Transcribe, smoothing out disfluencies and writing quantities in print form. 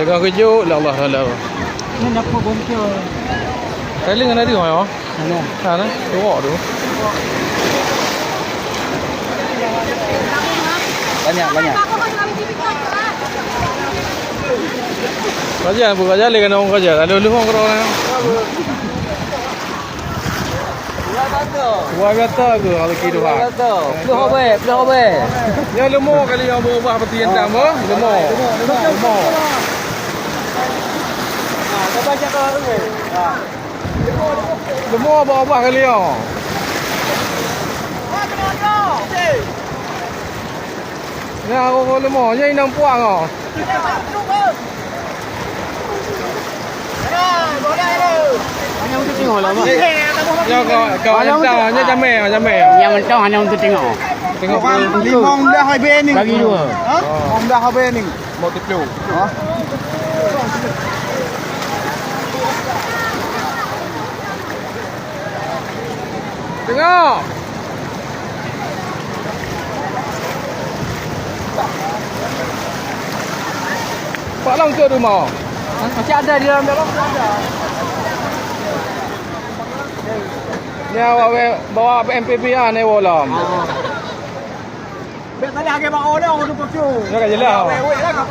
Dagang kejut la Allah Allah. Ni nak apa bongkir? Kailing ada ke mana? Mana? Sana, tengok tu. Banyak. Kerja apa kerja lagi kena orang kerja. Ada lu orang orang. Buat kata ke kalau kidu ha. Pelih apa? Ya lemah kali yang berubah seperti yang dah apa? Lemah. Kau baca kau tu. Lemah berubah kali yang. Ya aku lemah, nya inang puang ah. Hanya untuk tengok lah. Ya kau entah nya jamai. Yang mentang hanya untuk tengok. Tengok Limong dah habis ni. Bagi dua. Ha? Limong dah habis ni. mau teplu. Ha? Tengok. Pak Long tu rumah. Masih ada di dalam ada. Ni awak bawa MPP ah ni bolam. Biar tadi harga bang orang tu pun tu. Ya kan jelas. Wei lah kau.